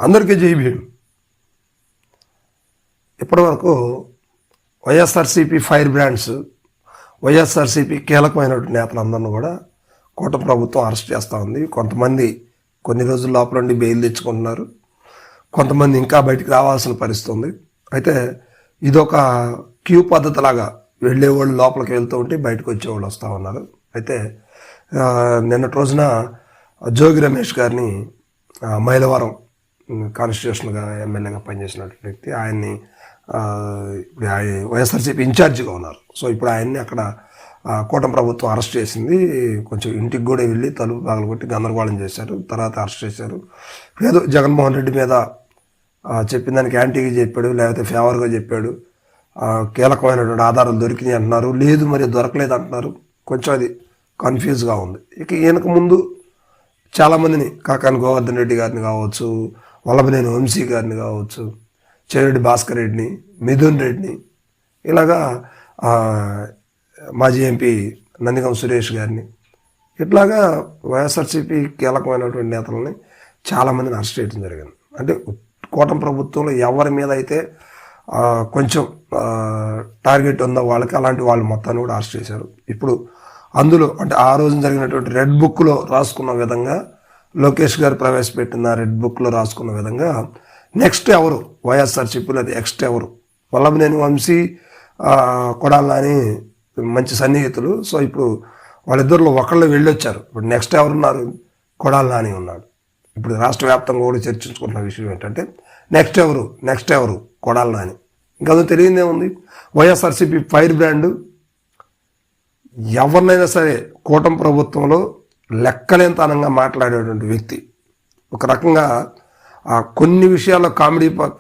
అందరికీ జై భీమ్. ఇప్పటివరకు వైఎస్ఆర్సీపీ ఫైర్ బ్రాండ్స్, వైఎస్ఆర్సీపీ కీలకమైనటువంటి నేతలందరినీ కూడా కూటమి ప్రభుత్వం అరెస్ట్ చేస్తూ ఉంది. కొంతమంది కొన్ని రోజుల లోపల నుండి బెయిల్ తెచ్చుకుంటున్నారు, కొంతమంది ఇంకా బయటికి రావాల్సిన పరిస్థితి ఉంది. అయితే ఇదొక క్యూ పద్ధతిలాగా వెళ్ళేవాళ్ళు లోపలికి వెళ్తూ ఉంటే బయటకు వచ్చేవాళ్ళు వస్తూ ఉన్నారు. అయితే నిన్నటి రోజున జోగి రమేష్ గారిని మైలవరం కాన్స్టిట్యూషన్గా ఎమ్మెల్యేగా పనిచేసినటువంటి వ్యక్తి, ఆయన్ని ఇప్పుడు వైఎస్ఆర్సీపీ ఇన్ఛార్జిగా ఉన్నారు. సో ఇప్పుడు ఆయన్ని అక్కడ కూటమి ప్రభుత్వం అరెస్ట్ చేసింది. కొంచెం ఇంటికి కూడా వెళ్ళి తలుపు పగలగొట్టి గందరగోళం చేశారు. తర్వాత అరెస్ట్ చేశారు. ఏదో జగన్మోహన్ రెడ్డి మీద చెప్పిన దానికి యాంటీగా చెప్పాడు, లేకపోతే ఫేవర్గా చెప్పాడు, కీలకమైనటువంటి ఆధారాలు దొరికినాయి అంటున్నారు, లేదు మరి దొరకలేదు అంటున్నారు. కొంచెం అది కన్ఫ్యూజ్గా ఉంది. ఇక ఈయనకు ముందు చాలామందిని, కాకాని గోవర్ధన్ రెడ్డి గారిని కావచ్చు, వల్లభనేని వంశీ గారిని కావచ్చు, చెవిరెడ్డి భాస్కర్ రెడ్డిని, మిథున్ రెడ్డిని, ఇలాగా మాజీ ఎంపీ నందిగం సురేష్ గారిని, ఇట్లాగా వైఎస్ఆర్సీపీ కీలకమైనటువంటి నేతలని చాలామందిని అరెస్ట్ చేయడం జరిగింది. అంటే కూటమి ప్రభుత్వంలో ఎవరి మీద అయితే కొంచెం టార్గెట్ ఉందో వాళ్ళకి అలాంటి వాళ్ళు మొత్తాన్ని కూడా అరెస్ట్ చేశారు. ఇప్పుడు అందులో అంటే ఆ రోజున జరిగినటువంటి రెడ్ బుక్లో రాసుకున్న విధంగా, లోకేష్ గారు ప్రవేశపెట్టిన రెడ్ బుక్లో రాసుకున్న విధంగా నెక్స్ట్ ఎవరు వైఎస్ఆర్సీపీలో నెక్స్ట్ ఎవరు, వల్లభనేని వంశీ కొడాలి నాని మంచి సన్నిహితులు. సో ఇప్పుడు వాళ్ళిద్దరిలో ఒకళ్ళు వెళ్ళొచ్చారు. ఇప్పుడు నెక్స్ట్ ఎవరున్నారు, కొడాలి నాని ఉన్నాడు. ఇప్పుడు రాష్ట్ర వ్యాప్తంగా కూడా చర్చించుకుంటున్న విషయం ఏంటంటే నెక్స్ట్ ఎవరు కొడాలి నాని. ఇంకా తెలియదే ఉంది. వైఎస్ఆర్సీపీ ఫైర్ బ్రాండ్ ఎవరినైనా సరే కూటమి ప్రభుత్వంలో లెక్కలేనితనంగా మాట్లాడేటువంటి వ్యక్తి. ఒక రకంగా కొన్ని విషయాల్లో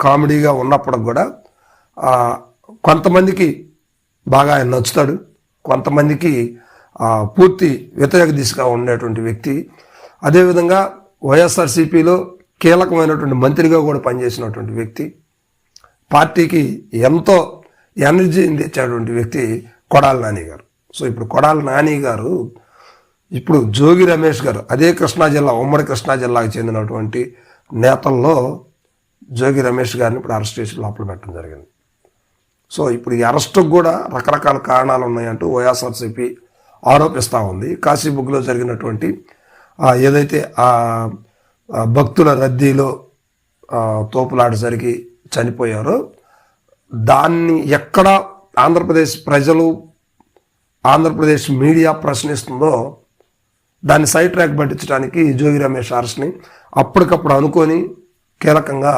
కామెడీగా ఉన్నప్పుడు కూడా కొంతమందికి బాగా ఆయన నచ్చుతాడు, కొంతమందికి పూర్తి వ్యతిరేక దిశగా ఉండేటువంటి వ్యక్తి. అదేవిధంగా వైఎస్ఆర్సీపీలో కీలకమైనటువంటి మంత్రిగా కూడా పనిచేసినటువంటి వ్యక్తి, పార్టీకి ఎంతో ఎనర్జీని తెచ్చేటువంటి వ్యక్తి కొడాలి నాని గారు. సో ఇప్పుడు కొడాలి నాని గారు ఇప్పుడు జోగి రమేష్ గారు, అదే కృష్ణా జిల్లా, ఉమ్మడి కృష్ణా జిల్లాకు చెందినటువంటి నేతల్లో జోగి రమేష్ గారిని ఇప్పుడు అరెస్ట్ చేసి లోపల పెట్టడం జరిగింది. సో ఇప్పుడు ఈ అరెస్టుకు కూడా రకరకాల కారణాలు ఉన్నాయంటూ వైఎస్ఆర్సీపీ ఆరోపిస్తూ ఉంది. కాశీబుగ్లో జరిగినటువంటి ఏదైతే భక్తుల రద్దీలో తోపులాట జరిగి చనిపోయారో దాన్ని ఎక్కడ ఆంధ్రప్రదేశ్ ప్రజలు, ఆంధ్రప్రదేశ్ మీడియా ప్రశ్నిస్తుందో దాన్ని సైడ్ ట్రాక్ పట్టించడానికి జోగి రమేష్ అరెస్ట్ని అప్పటికప్పుడు అనుకొని కీలకంగా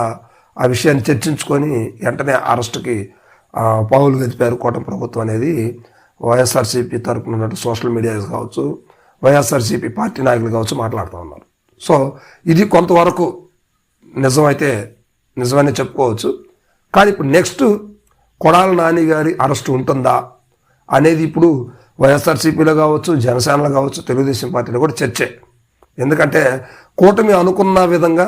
ఆ విషయాన్ని చర్చించుకొని వెంటనే అరెస్టుకి పావులు గదిపారు కూటమి ప్రభుత్వం అనేది వైఎస్ఆర్సీపీ తరపున ఉన్నట్టు సోషల్ మీడియా కావచ్చు, వైఎస్ఆర్సీపీ పార్టీ నాయకులు కావచ్చు మాట్లాడుతూ ఉన్నారు. సో ఇది కొంతవరకు నిజమైతే నిజమని చెప్పుకోవచ్చు. కానీ ఇప్పుడు నెక్స్ట్ కొడాలి నాని గారి అరెస్టు ఉంటుందా అనేది ఇప్పుడు వైఎస్ఆర్సీపీలో కావచ్చు, జనసేనలో కావచ్చు, తెలుగుదేశం పార్టీలో కూడా చర్చే. ఎందుకంటే కూటమి అనుకున్న విధంగా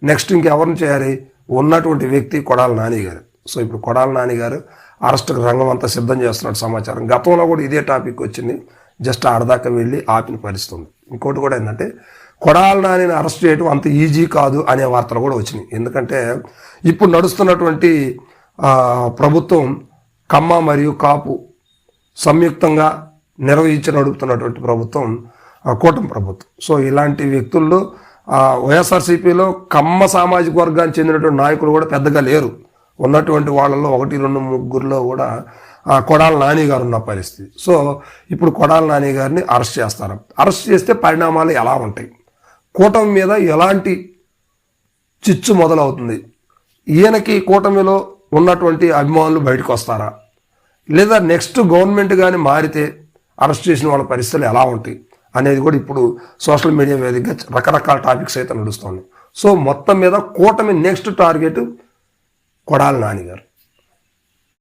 నెక్స్ట్ ఇంకెవరిని చేయాలి, ఉన్నటువంటి వ్యక్తి కొడాలి నాని గారు. సో ఇప్పుడు కొడాలి నాని గారు అరెస్టుకు రంగం అంతా సిద్ధం చేస్తున్నట్టు సమాచారం. గతంలో కూడా ఇదే టాపిక్ వచ్చింది, జస్ట్ ఆడదాకా వెళ్ళి ఆపిన పరిస్థితుంది. ఇంకోటి కూడా ఏంటంటే కొడాలి నానిని అరెస్ట్ చేయడం అంత ఈజీ కాదు అనే వార్తలు కూడా వచ్చినాయి. ఎందుకంటే ఇప్పుడు నడుస్తున్నటువంటి ప్రభుత్వం కమ్మ మరియు కాపు సంయుక్తంగా నడుపుతున్నటువంటి ప్రభుత్వం కూటమి ప్రభుత్వం. సో ఇలాంటి వ్యక్తుల్లో వైఎస్ఆర్సీపీలో కమ్మ సామాజిక వర్గానికి చెందినటువంటి నాయకులు కూడా పెద్దగా లేరు. ఉన్నటువంటి వాళ్ళల్లో 1-2-3 కూడా కొడాలి నాని గారు ఉన్న పరిస్థితి. సో ఇప్పుడు కొడాలి నాని గారిని అరెస్ట్ చేస్తారు. అరెస్ట్ చేస్తే పరిణామాలు ఎలా ఉంటాయి, కూటమి మీద ఎలాంటి చిచ్చు మొదలవుతుంది, ఈయనకి కూటమిలో ఉన్నటువంటి అభిమానులు బయటకు వస్తారా, లేదా నెక్స్ట్ గవర్నమెంట్ కానీ మారితే అరెస్ట్ చేసిన వాళ్ళ పరిస్థితులు ఎలా ఉంటాయి అనేది కూడా ఇప్పుడు సోషల్ మీడియా వేదికగా రకరకాల టాపిక్స్ అయితే నడుస్తుంది. సో మొత్తం మీద కూటమి నెక్స్ట్ టార్గెట్ కొడాలి నాని గారు.